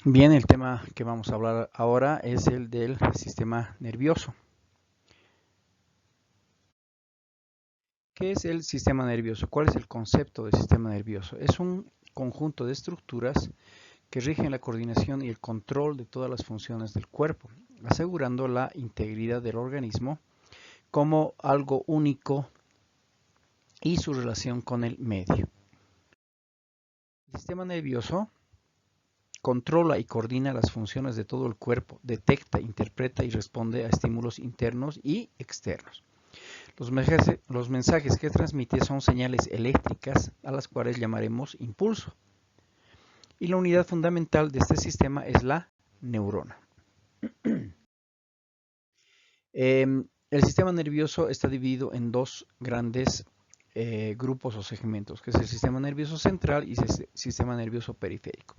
Bien, el tema que vamos a hablar ahora es el del sistema nervioso. ¿Qué es el sistema nervioso? ¿Cuál es el concepto del sistema nervioso? Es un conjunto de estructuras que rigen la coordinación y el control de todas las funciones del cuerpo, asegurando la integridad del organismo como algo único y su relación con el medio. El sistema nervioso controla y coordina las funciones de todo el cuerpo, detecta, interpreta y responde a estímulos internos y externos. Los mensajes que transmite son señales eléctricas a las cuales llamaremos impulso. Y la unidad fundamental de este sistema es la neurona. El sistema nervioso está dividido en dos grandes grupos o segmentos, que es el sistema nervioso central y el sistema nervioso periférico.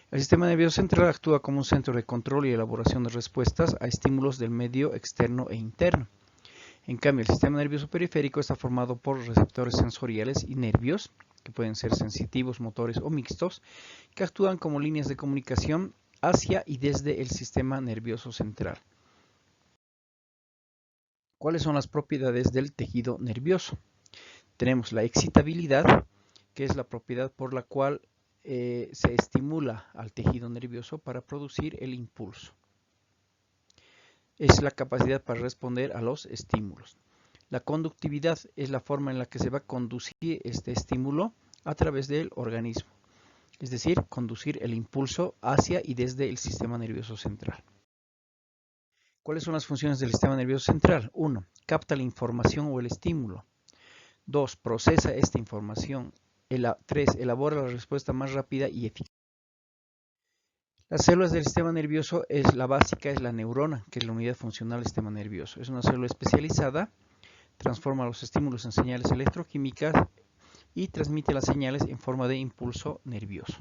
El sistema nervioso central actúa como un centro de control y elaboración de respuestas a estímulos del medio externo e interno. En cambio, el sistema nervioso periférico está formado por receptores sensoriales y nervios, que pueden ser sensitivos, motores o mixtos, que actúan como líneas de comunicación hacia y desde el sistema nervioso central. ¿Cuáles son las propiedades del tejido nervioso? Tenemos la excitabilidad, que es la propiedad por la cual se estimula al tejido nervioso para producir el impulso. Es la capacidad para responder a los estímulos. La conductividad es la forma en la que se va a conducir este estímulo a través del organismo, es decir, conducir el impulso hacia y desde el sistema nervioso central. ¿Cuáles son las funciones del sistema nervioso central? 1. Capta la información o el estímulo. 2. Procesa esta información. 3. Elabora la respuesta más rápida y eficaz. Las células del sistema nervioso, la básica es la neurona, que es la unidad funcional del sistema nervioso. Es una célula especializada, transforma los estímulos en señales electroquímicas y transmite las señales en forma de impulso nervioso.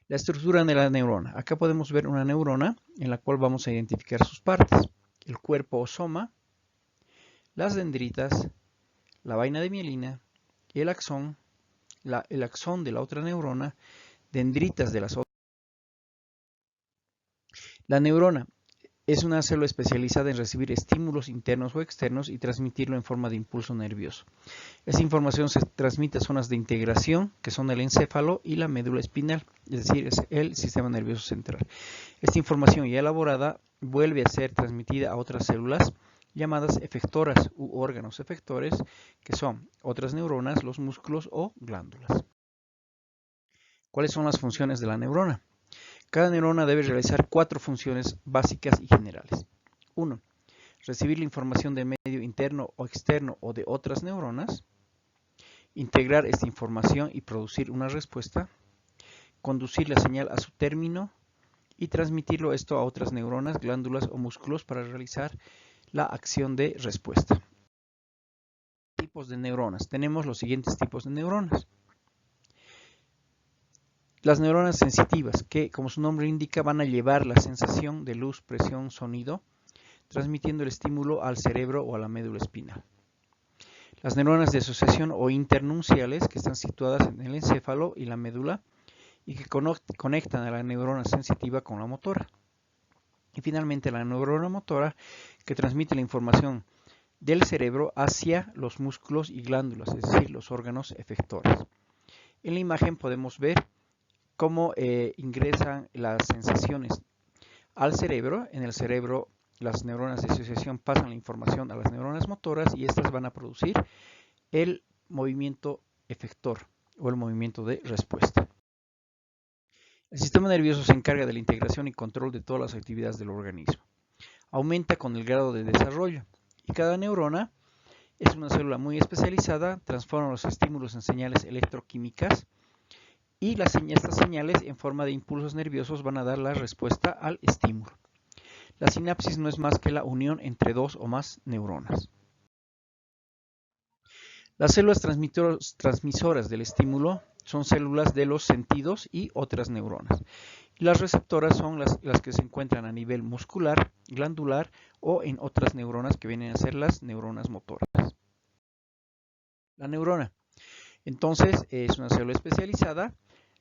La estructura de la neurona. Acá podemos ver una neurona en la cual vamos a identificar sus partes. El cuerpo o soma, las dendritas, la vaina de mielina, el axón de la otra neurona, dendritas de las otras. La neurona es una célula especializada en recibir estímulos internos o externos y transmitirlo en forma de impulso nervioso. Esta información se transmite a zonas de integración, que son el encéfalo y la médula espinal, es decir, es el sistema nervioso central. Esta información ya elaborada vuelve a ser transmitida a otras células llamadas efectoras u órganos efectores, que son otras neuronas, los músculos o glándulas. ¿Cuáles son las funciones de la neurona? Cada neurona debe realizar 4 funciones básicas y generales. 1. Recibir la información del medio interno o externo o de otras neuronas. Integrar esta información y producir una respuesta. Conducir la señal a su término y transmitirlo esto a otras neuronas, glándulas o músculos para realizar la acción de respuesta. Tipos de neuronas. Tenemos los siguientes tipos de neuronas. Las neuronas sensitivas, que como su nombre indica van a llevar la sensación de luz, presión, sonido, transmitiendo el estímulo al cerebro o a la médula espinal. Las neuronas de asociación o internunciales, que están situadas en el encéfalo y la médula y que conectan a la neurona sensitiva con la motora. Y finalmente la neurona motora, que transmite la información del cerebro hacia los músculos y glándulas, es decir, los órganos efectores. En la imagen podemos ver cómo ingresan las sensaciones al cerebro. En el cerebro las neuronas de asociación pasan la información a las neuronas motoras y estas van a producir el movimiento efector o el movimiento de respuesta. El sistema nervioso se encarga de la integración y control de todas las actividades del organismo. Aumenta con el grado de desarrollo y cada neurona es una célula muy especializada, transforma los estímulos en señales electroquímicas y estas señales en forma de impulsos nerviosos van a dar la respuesta al estímulo. La sinapsis no es más que la unión entre 2 o más neuronas. Las células transmisoras del estímulo son células de los sentidos y otras neuronas. Y las receptoras son las que se encuentran a nivel muscular, glandular o en otras neuronas que vienen a ser las neuronas motoras. La neurona, entonces, es una célula especializada,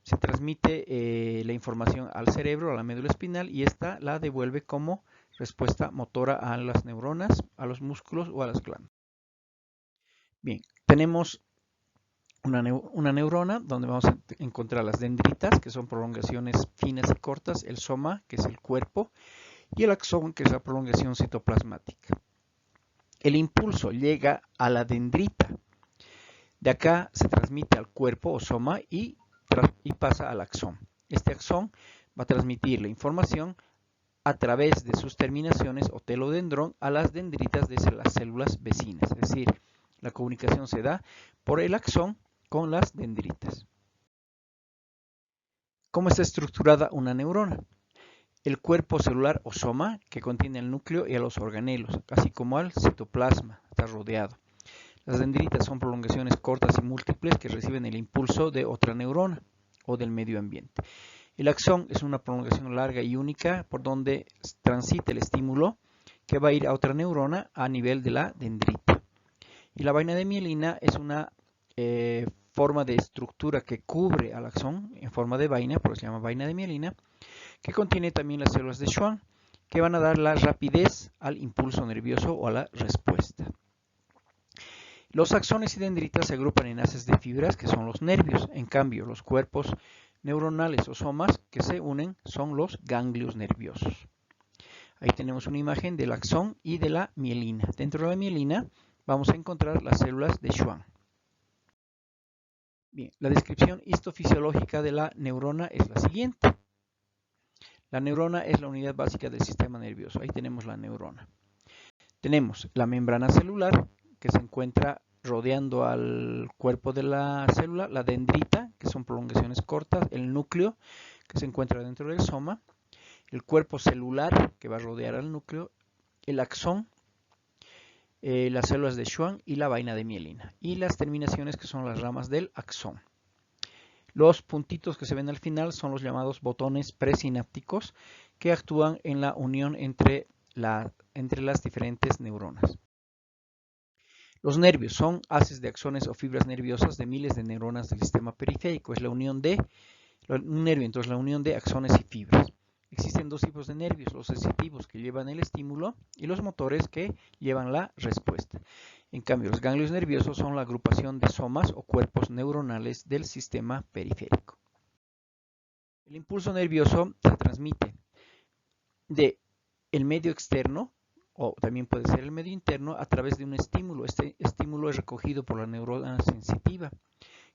se transmite la información al cerebro, a la médula espinal, y esta la devuelve como respuesta motora a las neuronas, a los músculos o a las glándulas. Bien, tenemos una neurona donde vamos a encontrar las dendritas, que son prolongaciones finas y cortas, el soma, que es el cuerpo, y el axón, que es la prolongación citoplasmática. El impulso llega a la dendrita. De acá se transmite al cuerpo o soma y pasa al axón. Este axón va a transmitir la información a través de sus terminaciones o telodendrón a las dendritas de las células vecinas. Es decir, la comunicación se da por el axón con las dendritas. ¿Cómo está estructurada una neurona? El cuerpo celular o soma, que contiene el núcleo y a los organelos, así como al citoplasma, está rodeado. Las dendritas son prolongaciones cortas y múltiples que reciben el impulso de otra neurona o del medio ambiente. El axón es una prolongación larga y única por donde transita el estímulo que va a ir a otra neurona a nivel de la dendrita. Y la vaina de mielina es una forma de estructura que cubre al axón en forma de vaina, por eso se llama vaina de mielina, que contiene también las células de Schwann, que van a dar la rapidez al impulso nervioso o a la respuesta. Los axones y dendritas se agrupan en haces de fibras, que son los nervios. En cambio, los cuerpos neuronales o somas que se unen son los ganglios nerviosos. Ahí tenemos una imagen del axón y de la mielina. Dentro de la mielina vamos a encontrar las células de Schwann. Bien, la descripción histofisiológica de la neurona es la siguiente. La neurona es la unidad básica del sistema nervioso. Ahí tenemos la neurona. Tenemos la membrana celular, que se encuentra rodeando al cuerpo de la célula, la dendrita, que son prolongaciones cortas, el núcleo, que se encuentra dentro del soma, el cuerpo celular, que va a rodear al núcleo, el axón, las células de Schwann y la vaina de mielina, y las terminaciones, que son las ramas del axón. Los puntitos que se ven al final son los llamados botones presinápticos, que actúan en la unión entre las diferentes neuronas. Los nervios son haces de axones o fibras nerviosas de miles de neuronas del sistema periférico. Es la unión de un nervio, entonces la unión de axones y fibras. Existen dos tipos de nervios, los sensitivos que llevan el estímulo y los motores que llevan la respuesta. En cambio, los ganglios nerviosos son la agrupación de somas o cuerpos neuronales del sistema periférico. El impulso nervioso se transmite del medio externo, o también puede ser el medio interno, a través de un estímulo. Este estímulo es recogido por la neurona sensitiva,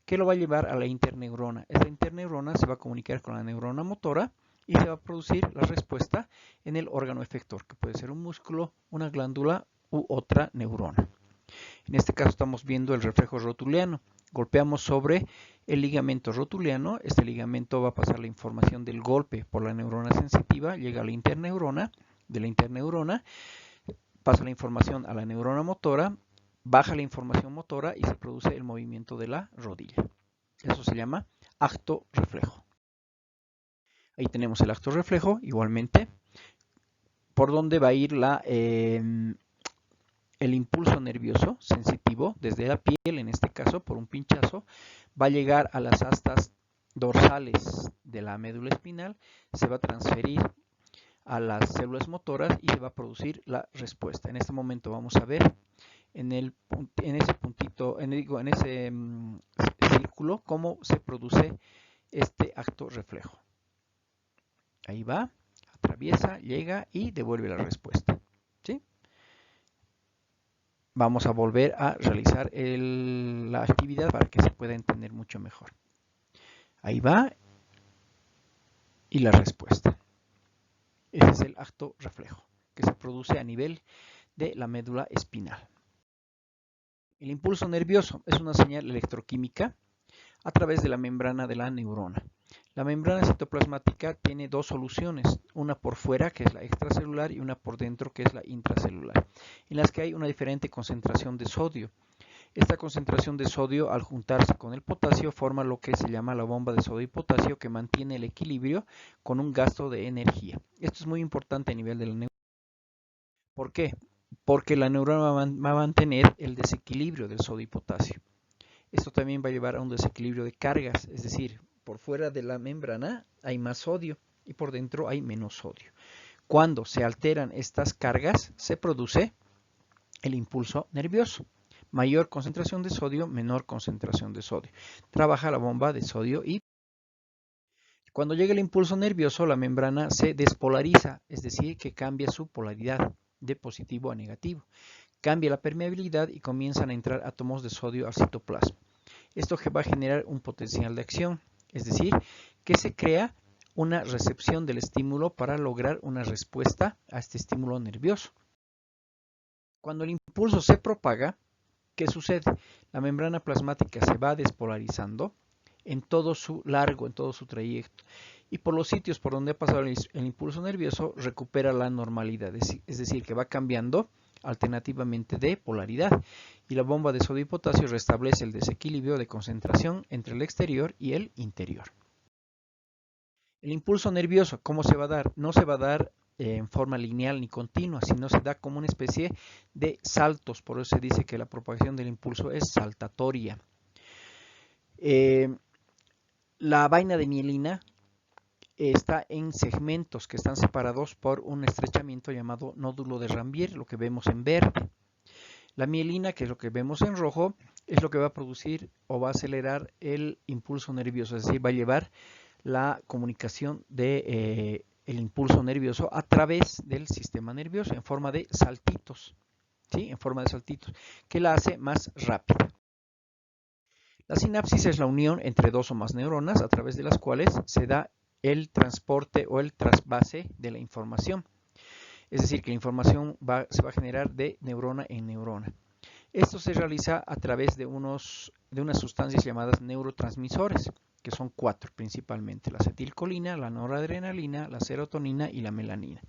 que lo va a llevar a la interneurona. Esta interneurona se va a comunicar con la neurona motora y se va a producir la respuesta en el órgano efector, que puede ser un músculo, una glándula u otra neurona. En este caso estamos viendo el reflejo rotuliano. Golpeamos sobre el ligamento rotuliano. Este ligamento va a pasar la información del golpe por la neurona sensitiva, llega a la interneurona, de la interneurona pasa la información a la neurona motora, baja la información motora y se produce el movimiento de la rodilla. Eso se llama acto reflejo. Ahí tenemos el acto reflejo, igualmente, por donde va a ir el impulso nervioso sensitivo desde la piel, en este caso por un pinchazo, va a llegar a las astas dorsales de la médula espinal, se va a transferir a las células motoras y se va a producir la respuesta. En este momento vamos a ver en ese puntito, en ese círculo, cómo se produce este acto reflejo. Ahí va, atraviesa, llega y devuelve la respuesta. ¿Sí? Vamos a volver a realizar la actividad para que se pueda entender mucho mejor. Ahí va y la respuesta. Ese es el acto reflejo que se produce a nivel de la médula espinal. El impulso nervioso es una señal electroquímica a través de la membrana de la neurona. La membrana citoplasmática tiene dos soluciones, una por fuera, que es la extracelular, y una por dentro, que es la intracelular, en las que hay una diferente concentración de sodio. Esta concentración de sodio, al juntarse con el potasio, forma lo que se llama la bomba de sodio y potasio, que mantiene el equilibrio con un gasto de energía. Esto es muy importante a nivel de la neurona. ¿Por qué? Porque la neurona va a mantener el desequilibrio del sodio y potasio. Esto también va a llevar a un desequilibrio de cargas, es decir, por fuera de la membrana hay más sodio y por dentro hay menos sodio. Cuando se alteran estas cargas, se produce el impulso nervioso. Mayor concentración de sodio, menor concentración de sodio. Trabaja la bomba de sodio y cuando llega el impulso nervioso, la membrana se despolariza, es decir, que cambia su polaridad de positivo a negativo. Cambia la permeabilidad y comienzan a entrar átomos de sodio al citoplasma. Esto va a generar un potencial de acción, es decir, que se crea una recepción del estímulo para lograr una respuesta a este estímulo nervioso. Cuando el impulso se propaga, ¿qué sucede? La membrana plasmática se va despolarizando en todo su largo, en todo su trayecto. Y por los sitios por donde ha pasado el impulso nervioso, recupera la normalidad. Es decir, que va cambiando alternativamente de polaridad. Y la bomba de sodio y potasio restablece el desequilibrio de concentración entre el exterior y el interior. El impulso nervioso, ¿cómo se va a dar? No se va a dar en forma lineal ni continua, sino se da como una especie de saltos. Por eso se dice que la propagación del impulso es saltatoria. La vaina de mielina está en segmentos que están separados por un estrechamiento llamado nódulo de Rambier, lo que vemos en verde. La mielina, que es lo que vemos en rojo, es lo que va a producir o va a acelerar el impulso nervioso, es decir, va a llevar la comunicación del impulso nervioso a través del sistema nervioso en forma de saltitos, ¿sí? En forma de saltitos, que la hace más rápida. La sinapsis es la unión entre dos o más neuronas a través de las cuales se da el transporte o el trasvase de la información. Es decir, que la información se va a generar de neurona en neurona. Esto se realiza a través de unas sustancias llamadas neurotransmisores, que son 4 principalmente: la acetilcolina, la noradrenalina, la serotonina y la melanina.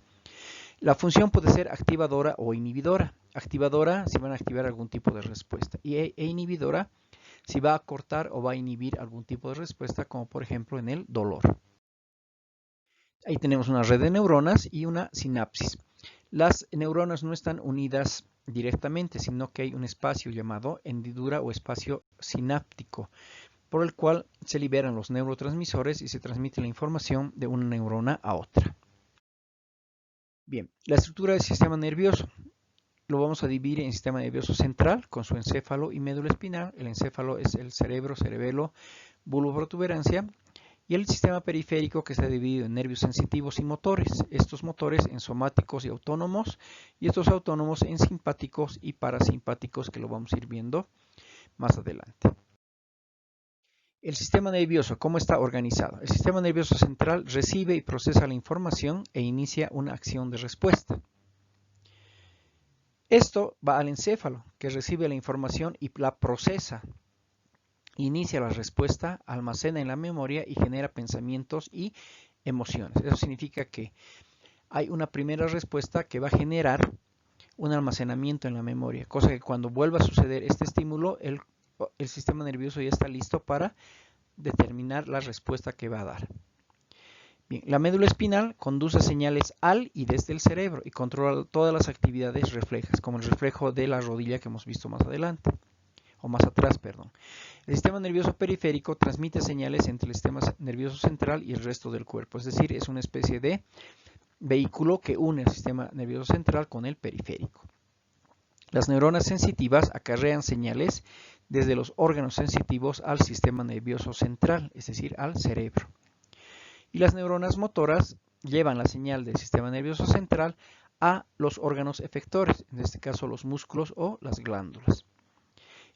La función puede ser activadora o inhibidora. Activadora si van a activar algún tipo de respuesta e inhibidora si va a cortar o va a inhibir algún tipo de respuesta, como por ejemplo en el dolor. Ahí tenemos una red de neuronas y una sinapsis. Las neuronas no están unidas directamente, sino que hay un espacio llamado hendidura o espacio sináptico, por el cual se liberan los neurotransmisores y se transmite la información de una neurona a otra. Bien, la estructura del sistema nervioso lo vamos a dividir en sistema nervioso central con su encéfalo y médula espinal. El encéfalo es el cerebro, cerebelo, bulbo, protuberancia. Y el sistema periférico, que está dividido en nervios sensitivos y motores. Estos motores en somáticos y autónomos, y estos autónomos en simpáticos y parasimpáticos, que lo vamos a ir viendo más adelante. El sistema nervioso, ¿cómo está organizado? El sistema nervioso central recibe y procesa la información e inicia una acción de respuesta. Esto va al encéfalo, que recibe la información y la procesa. Inicia la respuesta, almacena en la memoria y genera pensamientos y emociones. Eso significa que hay una primera respuesta que va a generar un almacenamiento en la memoria, cosa que cuando vuelva a suceder este estímulo, el sistema nervioso ya está listo para determinar la respuesta que va a dar. Bien, la médula espinal conduce señales al y desde el cerebro y controla todas las actividades reflejas, como el reflejo de la rodilla que hemos visto más adelante, o más atrás, perdón. El sistema nervioso periférico transmite señales entre el sistema nervioso central y el resto del cuerpo, es decir, es una especie de vehículo que une el sistema nervioso central con el periférico. Las neuronas sensitivas acarrean señales desde los órganos sensitivos al sistema nervioso central, es decir, al cerebro. Y las neuronas motoras llevan la señal del sistema nervioso central a los órganos efectores, en este caso los músculos o las glándulas.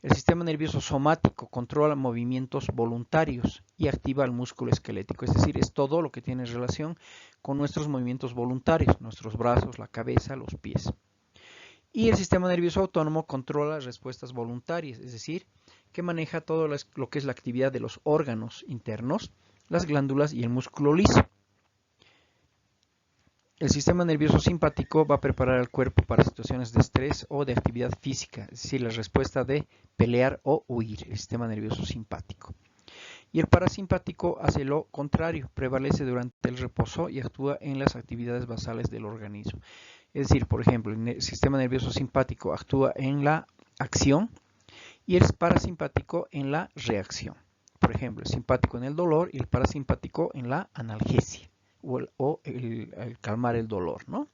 El sistema nervioso somático controla movimientos voluntarios y activa el músculo esquelético, es decir, es todo lo que tiene relación con nuestros movimientos voluntarios, nuestros brazos, la cabeza, los pies. Y el sistema nervioso autónomo controla las respuestas voluntarias, es decir, que maneja todo lo que es la actividad de los órganos internos, las glándulas y el músculo liso. El sistema nervioso simpático va a preparar al cuerpo para situaciones de estrés o de actividad física, es decir, la respuesta de pelear o huir, el sistema nervioso simpático. Y el parasimpático hace lo contrario, prevalece durante el reposo y actúa en las actividades basales del organismo. Es decir, por ejemplo, el sistema nervioso simpático actúa en la acción y el parasimpático en la reacción. Por ejemplo, el simpático en el dolor y el parasimpático en la analgesia o el calmar el dolor, ¿no?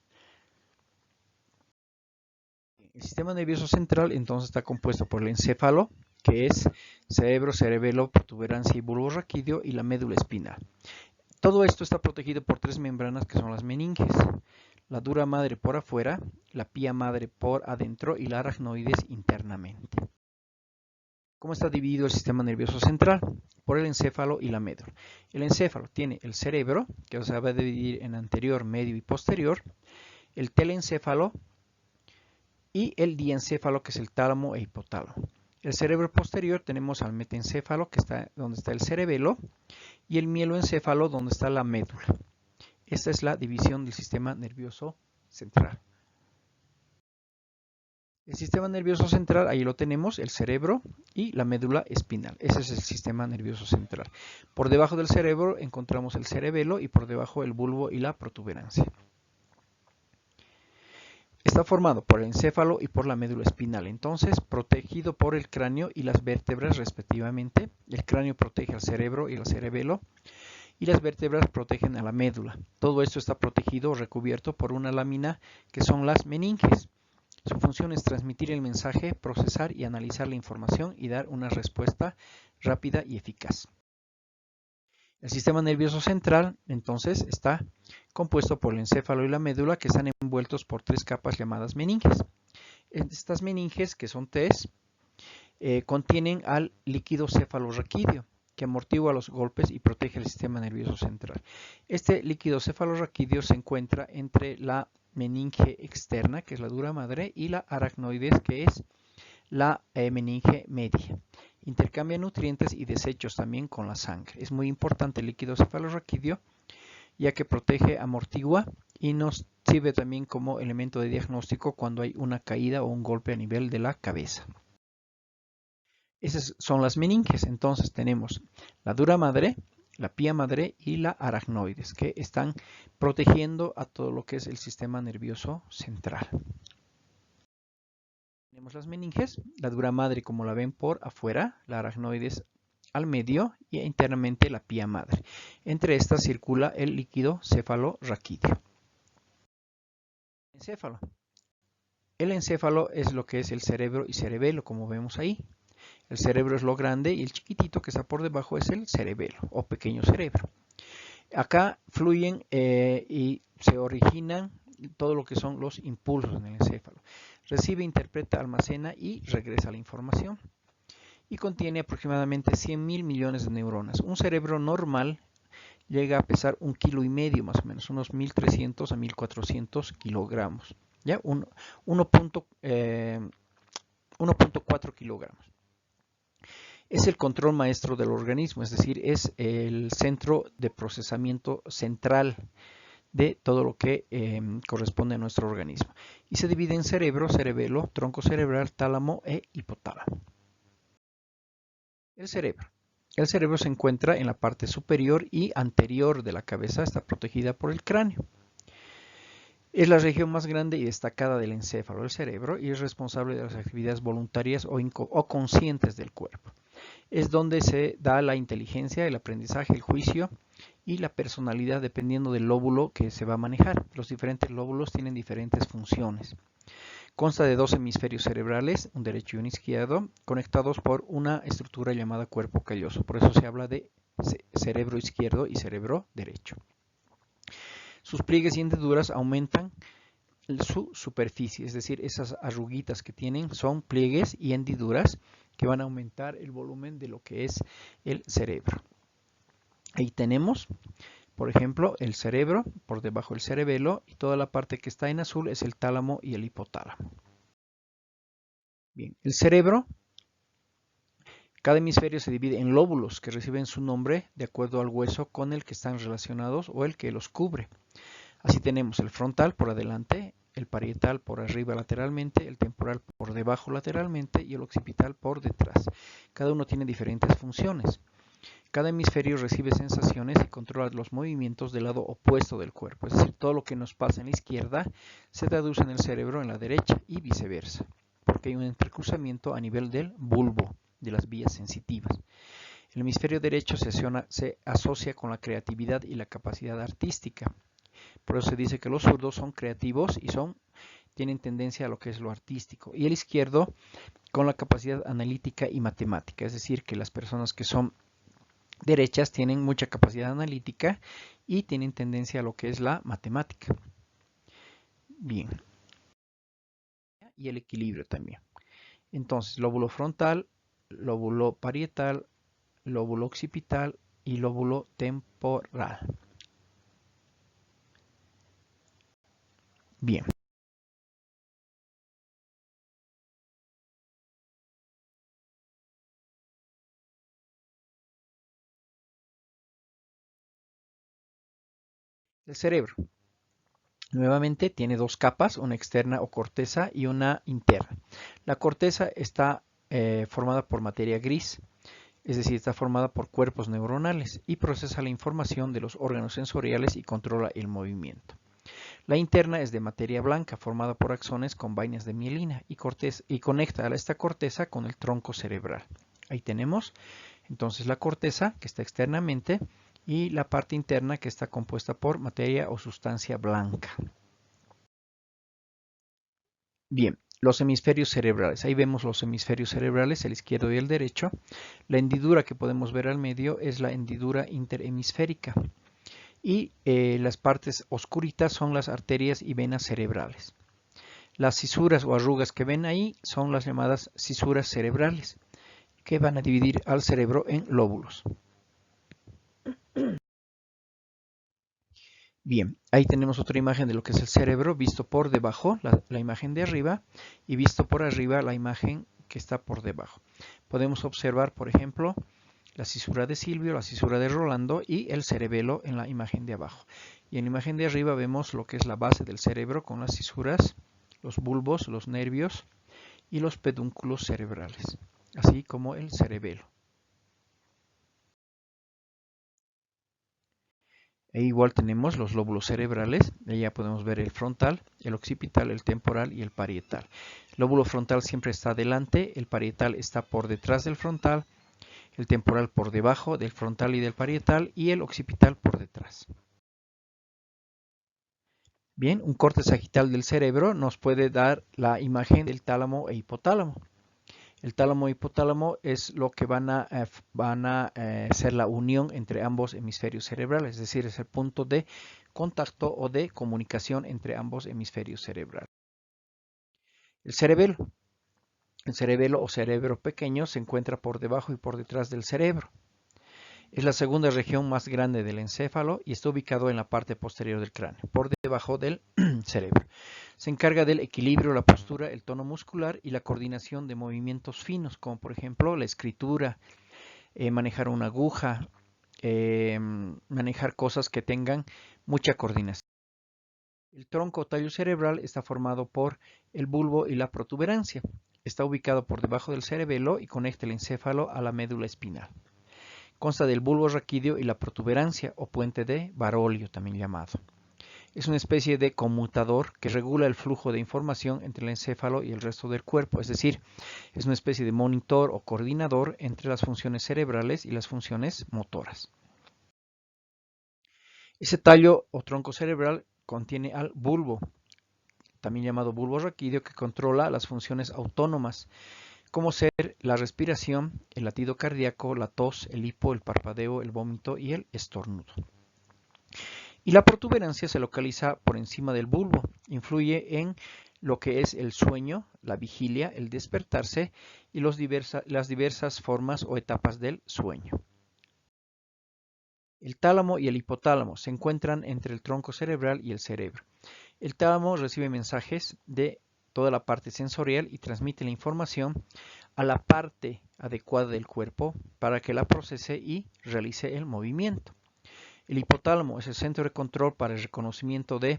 El sistema nervioso central entonces está compuesto por el encéfalo, que es cerebro, cerebelo, protuberancia y bulbo raquídeo, y la médula espinal. Todo esto está protegido por tres membranas que son las meninges. La dura madre por afuera, la pía madre por adentro y la aracnoides internamente. ¿Cómo está dividido el sistema nervioso central? Por el encéfalo y la médula. El encéfalo tiene el cerebro, que se va a dividir en anterior, medio y posterior, el telencéfalo y el diencéfalo, que es el tálamo e hipotálamo. El cerebro posterior tenemos al metencéfalo, que está donde está el cerebelo, y el mieloencéfalo, donde está la médula. Esta es la división del sistema nervioso central. El sistema nervioso central, ahí lo tenemos, el cerebro y la médula espinal. Ese es el sistema nervioso central. Por debajo del cerebro encontramos el cerebelo y por debajo el bulbo y la protuberancia. Está formado por el encéfalo y por la médula espinal, entonces protegido por el cráneo y las vértebras respectivamente. El cráneo protege al cerebro y al cerebelo y las vértebras protegen a la médula. Todo esto está protegido o recubierto por una lámina que son las meninges. Su función es transmitir el mensaje, procesar y analizar la información y dar una respuesta rápida y eficaz. El sistema nervioso central, entonces, está compuesto por el encéfalo y la médula, que están envueltos por tres capas llamadas meninges. Estas meninges, que son tres, contienen al líquido cefalorraquídeo, que amortigua los golpes y protege el sistema nervioso central. Este líquido cefalorraquídeo se encuentra entre la meninge externa, que es la dura madre, y la aracnoides, que es la meninge media. Intercambia nutrientes y desechos también con la sangre. Es muy importante el líquido cefalorraquídeo, ya que protege, amortigua y nos sirve también como elemento de diagnóstico cuando hay una caída o un golpe a nivel de la cabeza. Esas son las meninges. Entonces tenemos la dura madre, la pía madre y la aracnoides, que están protegiendo a todo lo que es el sistema nervioso central. Tenemos las meninges, la dura madre como la ven por afuera, la aracnoides al medio y internamente la pía madre. Entre estas circula el líquido cefalorraquídeo. Encéfalo. El encéfalo es lo que es el cerebro y cerebelo, como vemos ahí. El cerebro es lo grande y el chiquitito que está por debajo es el cerebelo o pequeño cerebro. Acá fluyen y se originan todo lo que son los impulsos en el encéfalo. Recibe, interpreta, almacena y regresa la información. Y contiene aproximadamente 100.000 millones de neuronas. Un cerebro normal llega a pesar 1,5 kilos más o menos, unos 1.300 a 1.400 kilogramos. ¿Ya? 1.4 kilogramos. Es el control maestro del organismo, es decir, es el centro de procesamiento central de todo lo que corresponde a nuestro organismo. Y se divide en cerebro, cerebelo, tronco cerebral, tálamo e hipotálamo. El cerebro. El cerebro se encuentra en la parte superior y anterior de la cabeza, está protegida por el cráneo. Es la región más grande y destacada del encéfalo, el cerebro, y es responsable de las actividades voluntarias o conscientes del cuerpo. Es donde se da la inteligencia, el aprendizaje, el juicio y la personalidad dependiendo del lóbulo que se va a manejar. Los diferentes lóbulos tienen diferentes funciones. Consta de dos hemisferios cerebrales, un derecho y un izquierdo, conectados por una estructura llamada cuerpo calloso. Por eso se habla de cerebro izquierdo y cerebro derecho. Sus pliegues y hendiduras aumentan su superficie, es decir, esas arruguitas que tienen son pliegues y hendiduras que van a aumentar el volumen de lo que es el cerebro. Ahí tenemos, por ejemplo, el cerebro, por debajo el cerebelo, y toda la parte que está en azul es el tálamo y el hipotálamo. Bien, el cerebro, cada hemisferio se divide en lóbulos que reciben su nombre de acuerdo al hueso con el que están relacionados o el que los cubre. Así tenemos el frontal por adelante, el parietal por arriba lateralmente, el temporal por debajo lateralmente y el occipital por detrás. Cada uno tiene diferentes funciones. Cada hemisferio recibe sensaciones y controla los movimientos del lado opuesto del cuerpo. Es decir, todo lo que nos pasa en la izquierda se traduce en el cerebro en la derecha y viceversa, porque hay un entrecruzamiento a nivel del bulbo, de las vías sensitivas. El hemisferio derecho se asocia con la creatividad y la capacidad artística. Por eso se dice que los zurdos son creativos y tienen tendencia a lo que es lo artístico. Y el izquierdo con la capacidad analítica y matemática. Es decir, que las personas que son derechas tienen mucha capacidad analítica y tienen tendencia a lo que es la matemática. Bien. Y el equilibrio también. Entonces, lóbulo frontal, lóbulo parietal, lóbulo occipital y lóbulo temporal. Bien. El cerebro. Nuevamente tiene dos capas, una externa o corteza y una interna. La corteza está formada por materia gris, es decir, está formada por cuerpos neuronales y procesa la información de los órganos sensoriales y controla el movimiento. La interna es de materia blanca, formada por axones con vainas de mielina y conecta a esta corteza con el tronco cerebral. Ahí tenemos entonces la corteza que está externamente y la parte interna que está compuesta por materia o sustancia blanca. Bien, los hemisferios cerebrales. Ahí vemos los hemisferios cerebrales, el izquierdo y el derecho. La hendidura que podemos ver al medio es la hendidura interhemisférica. Y las partes oscuritas son las arterias y venas cerebrales. Las cisuras o arrugas que ven ahí son las llamadas cisuras cerebrales, que van a dividir al cerebro en lóbulos. Bien, ahí tenemos otra imagen de lo que es el cerebro, visto por debajo, la imagen de arriba, y visto por arriba la imagen que está por debajo. Podemos observar, por ejemplo, la cisura de Silvio, la cisura de Rolando y el cerebelo en la imagen de abajo. Y en la imagen de arriba vemos lo que es la base del cerebro con las cisuras, los bulbos, los nervios y los pedúnculos cerebrales, así como el cerebelo. E igual tenemos los lóbulos cerebrales, ahí ya podemos ver el frontal, el occipital, el temporal y el parietal. El lóbulo frontal siempre está delante, el parietal está por detrás del frontal, el temporal por debajo del frontal y del parietal y el occipital por detrás. Bien, un corte sagital del cerebro nos puede dar la imagen del tálamo e hipotálamo. El tálamo e hipotálamo es lo que van a ser la unión entre ambos hemisferios cerebrales, es decir, es el punto de contacto o de comunicación entre ambos hemisferios cerebrales. El cerebelo. El cerebelo o cerebro pequeño se encuentra por debajo y por detrás del cerebro. Es la segunda región más grande del encéfalo y está ubicado en la parte posterior del cráneo, por debajo del cerebro. Se encarga del equilibrio, la postura, el tono muscular y la coordinación de movimientos finos, como por ejemplo la escritura, manejar una aguja, manejar cosas que tengan mucha coordinación. El tronco o tallo cerebral está formado por el bulbo y la protuberancia. Está ubicado por debajo del cerebelo y conecta el encéfalo a la médula espinal. Consta del bulbo raquídeo y la protuberancia o puente de Barolio también llamado. Es una especie de conmutador que regula el flujo de información entre el encéfalo y el resto del cuerpo, es decir, es una especie de monitor o coordinador entre las funciones cerebrales y las funciones motoras. Ese tallo o tronco cerebral contiene al bulbo, también llamado bulbo raquídeo, que controla las funciones autónomas, como ser la respiración, el latido cardíaco, la tos, el hipo, el parpadeo, el vómito y el estornudo. Y la protuberancia se localiza por encima del bulbo, influye en lo que es el sueño, la vigilia, el despertarse y las diversas formas o etapas del sueño. El tálamo y el hipotálamo se encuentran entre el tronco cerebral y el cerebro. El tálamo recibe mensajes de toda la parte sensorial y transmite la información a la parte adecuada del cuerpo para que la procese y realice el movimiento. El hipotálamo es el centro de control para el reconocimiento de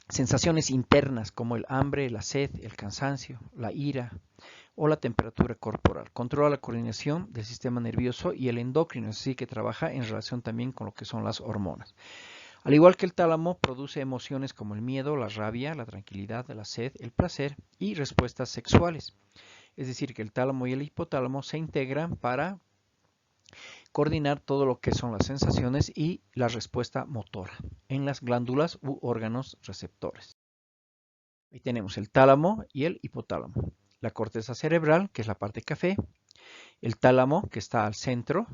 sensaciones internas como el hambre, la sed, el cansancio, la ira o la temperatura corporal. Controla la coordinación del sistema nervioso y el endocrino, es decir, que trabaja en relación también con lo que son las hormonas. Al igual que el tálamo, produce emociones como el miedo, la rabia, la tranquilidad, la sed, el placer y respuestas sexuales. Es decir, que el tálamo y el hipotálamo se integran para coordinar todo lo que son las sensaciones y la respuesta motora en las glándulas u órganos receptores. Ahí tenemos el tálamo y el hipotálamo. La corteza cerebral, que es la parte café, el tálamo, que está al centro,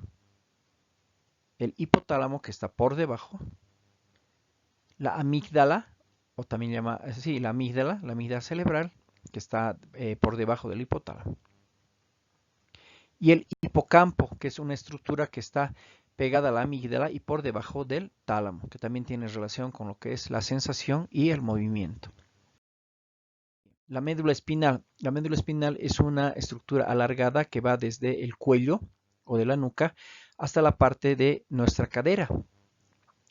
el hipotálamo, que está por debajo, la amígdala, o también llama, sí, la amígdala cerebral, que está por debajo del hipotálamo. Y el hipocampo, que es una estructura que está pegada a la amígdala y por debajo del tálamo, que también tiene relación con lo que es la sensación y el movimiento. La médula espinal. La médula espinal es una estructura alargada que va desde el cuello o de la nuca hasta la parte de nuestra cadera.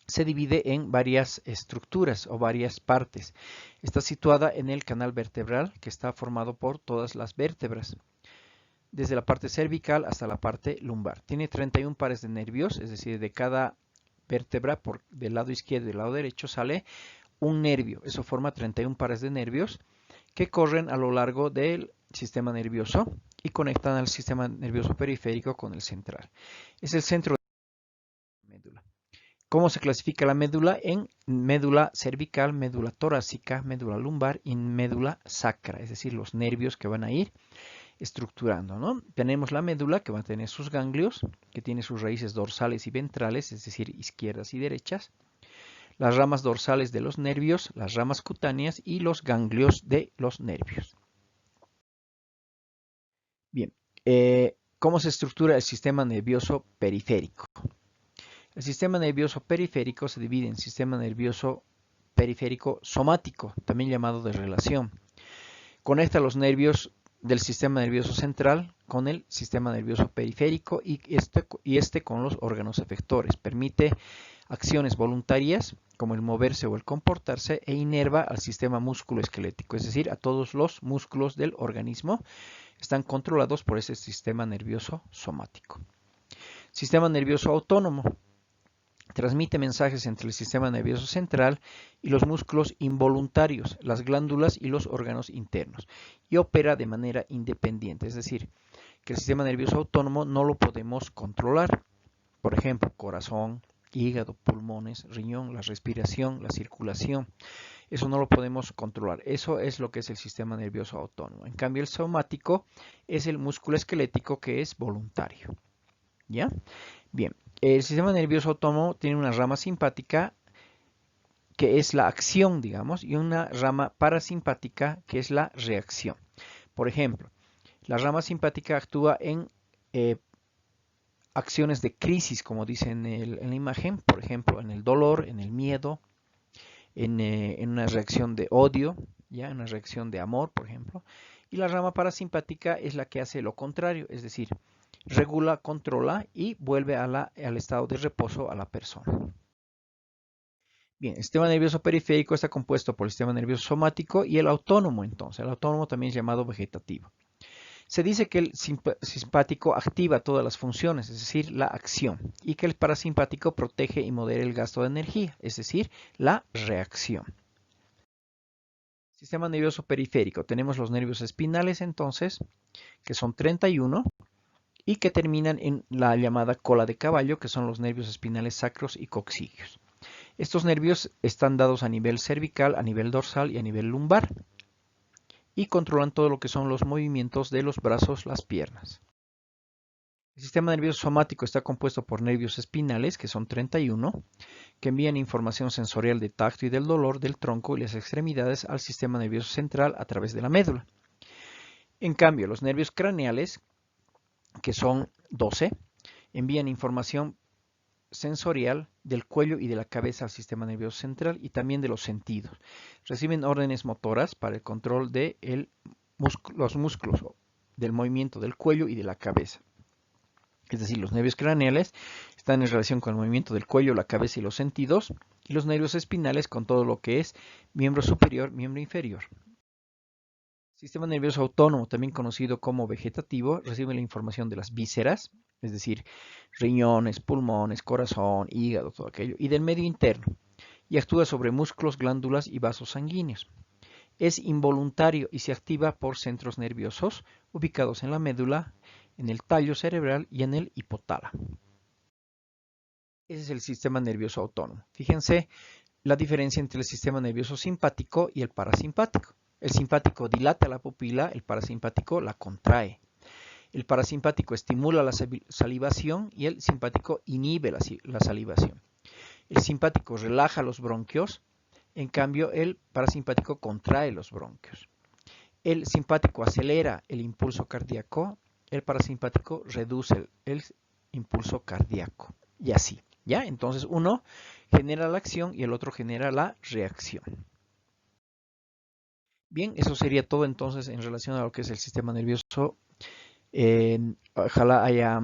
Se divide en varias estructuras o varias partes. Está situada en el canal vertebral, que está formado por todas las vértebras, desde la parte cervical hasta la parte lumbar. Tiene 31 pares de nervios, es decir, de cada vértebra del lado izquierdo y del lado derecho sale un nervio. Eso forma 31 pares de nervios que corren a lo largo del sistema nervioso y conectan al sistema nervioso periférico con el central. Es el centro de la médula. ¿Cómo se clasifica la médula? En médula cervical, médula torácica, médula lumbar y médula sacra, es decir, los nervios que van a ir estructurando, ¿no? Tenemos la médula que va a tener sus ganglios, que tiene sus raíces dorsales y ventrales, es decir, izquierdas y derechas, las ramas dorsales de los nervios, las ramas cutáneas y los ganglios de los nervios. Bien, ¿cómo se estructura el sistema nervioso periférico? El sistema nervioso periférico se divide en sistema nervioso periférico somático, también llamado de relación. Conecta los nervios del sistema nervioso central con el sistema nervioso periférico y este con los órganos efectores. Permite acciones voluntarias como el moverse o el comportarse e inerva al sistema músculo-esquelético, es decir, a todos los músculos del organismo están controlados por ese sistema nervioso somático. Sistema nervioso autónomo. Transmite mensajes entre el sistema nervioso central y los músculos involuntarios, las glándulas y los órganos internos, y opera de manera independiente, es decir, que el sistema nervioso autónomo no lo podemos controlar. Por ejemplo, corazón, hígado, pulmones, riñón, la respiración, la circulación. Eso no lo podemos controlar. Eso es lo que es el sistema nervioso autónomo. En cambio, el somático es el músculo esquelético que es voluntario. ¿Ya? Bien. El sistema nervioso autónomo tiene una rama simpática que es la acción, digamos, y una rama parasimpática que es la reacción. Por ejemplo, la rama simpática actúa en acciones de crisis, como dice en la imagen, por ejemplo, en el dolor, en el miedo, en una reacción de odio, ¿ya? En una reacción de amor, por ejemplo. Y la rama parasimpática es la que hace lo contrario, es decir, regula, controla y vuelve al estado de reposo a la persona. Bien, el sistema nervioso periférico está compuesto por el sistema nervioso somático y el autónomo, entonces. El autónomo también es llamado vegetativo. Se dice que el simpático activa todas las funciones, es decir, la acción, y que el parasimpático protege y modera el gasto de energía, es decir, la reacción. Sistema nervioso periférico. Tenemos los nervios espinales, entonces, que son 31 y que terminan en la llamada cola de caballo, que son los nervios espinales sacros y coxígeos. Estos nervios están dados a nivel cervical, a nivel dorsal y a nivel lumbar y controlan todo lo que son los movimientos de los brazos, las piernas. El sistema nervioso somático está compuesto por nervios espinales, que son 31, que envían información sensorial de tacto y del dolor del tronco y las extremidades al sistema nervioso central a través de la médula. En cambio, los nervios craneales, que son 12, envían información sensorial del cuello y de la cabeza al sistema nervioso central y también de los sentidos. Reciben órdenes motoras para el control de los músculos del movimiento del cuello y de la cabeza. Es decir, los nervios craneales están en relación con el movimiento del cuello, la cabeza y los sentidos, y los nervios espinales con todo lo que es miembro superior, miembro inferior. Sistema nervioso autónomo, también conocido como vegetativo, recibe la información de las vísceras, es decir, riñones, pulmones, corazón, hígado, todo aquello, y del medio interno, y actúa sobre músculos, glándulas y vasos sanguíneos. Es involuntario y se activa por centros nerviosos ubicados en la médula, en el tallo cerebral y en el hipotálamo. Ese es el sistema nervioso autónomo. Fíjense la diferencia entre el sistema nervioso simpático y el parasimpático. El simpático dilata la pupila, el parasimpático la contrae. El parasimpático estimula la salivación y el simpático inhibe la salivación. El simpático relaja los bronquios, en cambio el parasimpático contrae los bronquios. El simpático acelera el impulso cardíaco, el parasimpático reduce el impulso cardíaco. Y así, ¿ya? Entonces uno genera la acción y el otro genera la reacción. Bien, eso sería todo entonces en relación a lo que es el sistema nervioso. Ojalá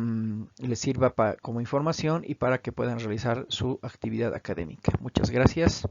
les sirva como información y para que puedan realizar su actividad académica. Muchas gracias.